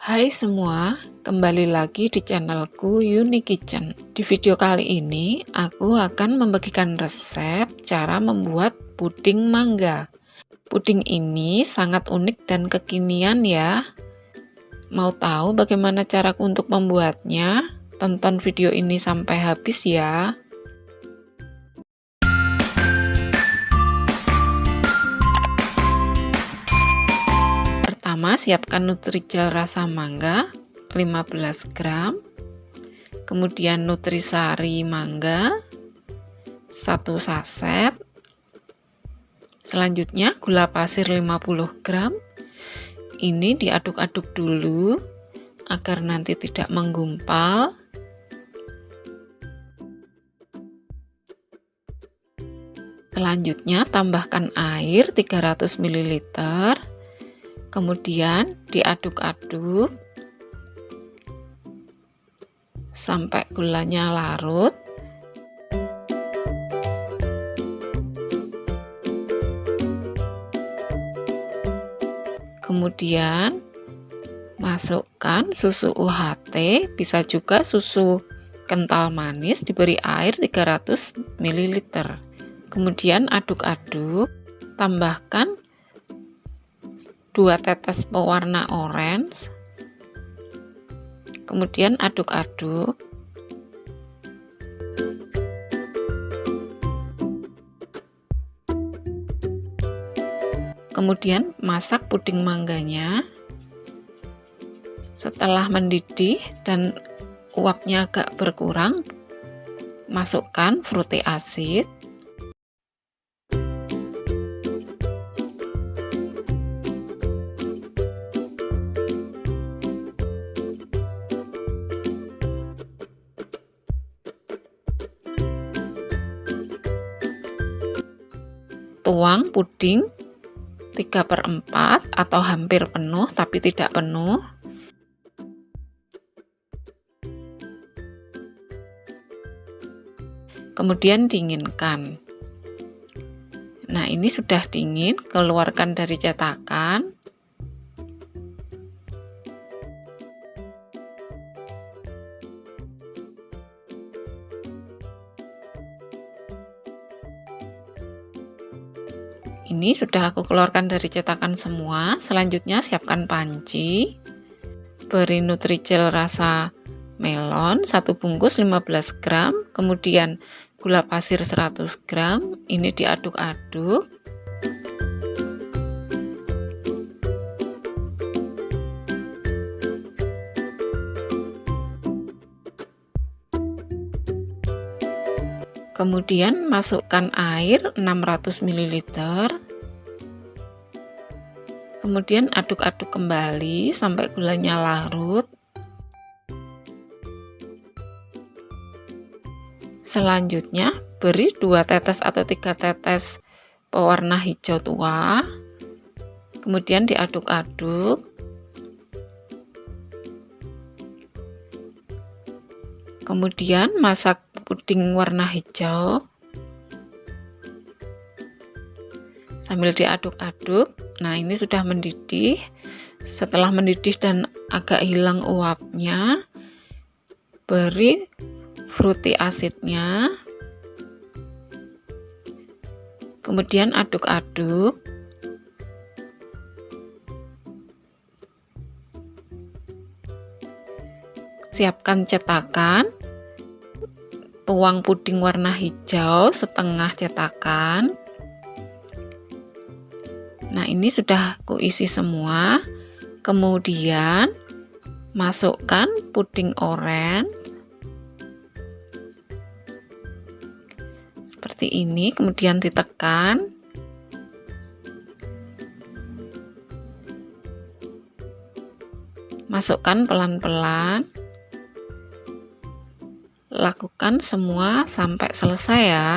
Hai semua, kembali lagi di channelku Uni Kitchen. Di video kali ini aku akan membagikan resep cara membuat puding mangga. Puding ini sangat unik dan kekinian ya. Mau tahu bagaimana caraku untuk membuatnya? Tonton video ini sampai habis ya. Pertama, siapkan Nutrijel rasa mangga 15 gram, kemudian nutrisari mangga 1 saset, selanjutnya gula pasir 50 gram. Ini diaduk-aduk dulu agar nanti tidak menggumpal. Selanjutnya tambahkan air 300 ml, kemudian diaduk-aduk sampai gulanya larut. Kemudian masukkan susu UHT, bisa juga susu kental manis, diberi air 300 ml. Kemudian aduk-aduk, tambahkan 2 tetes pewarna orange, kemudian aduk-aduk. Kemudian masak puding mangganya. Setelah mendidih dan uapnya agak berkurang, masukkan fruity acid. Tuang puding 3/4 atau hampir penuh tapi tidak penuh. Kemudian dinginkan. Nah, ini sudah dingin, keluarkan dari cetakan. Ini sudah aku keluarkan dari cetakan semua. Selanjutnya siapkan panci, beri Nutrijel rasa melon 1 bungkus 15 gram, kemudian gula pasir 100 gram. Ini diaduk-aduk. Kemudian masukkan air 600 ml. Kemudian aduk-aduk kembali sampai gulanya larut. Selanjutnya beri 2 tetes atau 3 tetes pewarna hijau tua. Kemudian diaduk-aduk. Kemudian masak puding warna hijau sambil diaduk-aduk. Nah, ini sudah mendidih. Setelah mendidih dan agak hilang uapnya, beri fruity acidnya, kemudian aduk-aduk. Siapkan cetakan, tuang puding warna hijau setengah cetakan. Nah, ini sudah kuisi semua. Kemudian masukkan puding oranye seperti ini, kemudian ditekan. Masukkan pelan-pelan. Lakukan semua sampai selesai ya.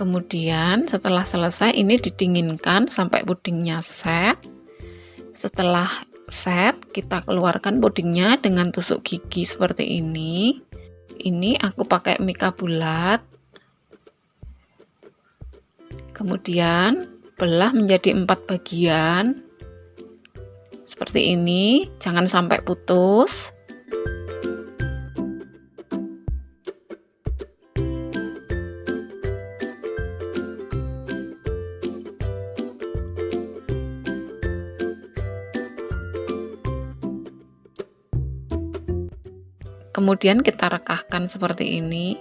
Kemudian setelah selesai ini didinginkan sampai pudingnya set. Setelah set, kita keluarkan pudingnya dengan tusuk gigi seperti ini. Ini aku pakai mika bulat. Kemudian belah menjadi 4 bagian. Seperti ini, jangan sampai putus. Kemudian kita rekahkan seperti ini.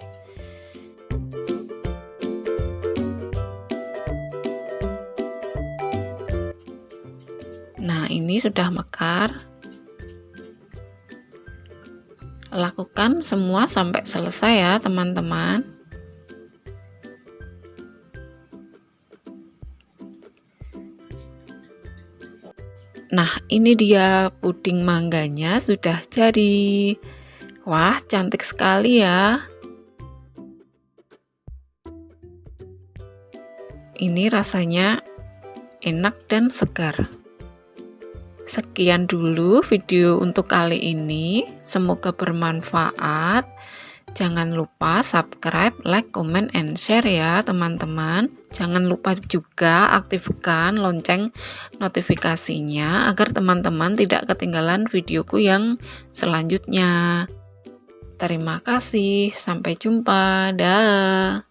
Nah, ini sudah mekar. Lakukan semua sampai selesai ya, teman-teman. Nah, ini dia puding mangganya sudah jadi. Wah, cantik sekali ya. Ini rasanya enak dan segar. Sekian dulu video untuk kali ini. Semoga bermanfaat. Jangan lupa subscribe, like, comment, and share ya teman-teman. Jangan lupa juga aktifkan lonceng notifikasinya agar teman-teman tidak ketinggalan videoku yang selanjutnya. Terima kasih, sampai jumpa, dah.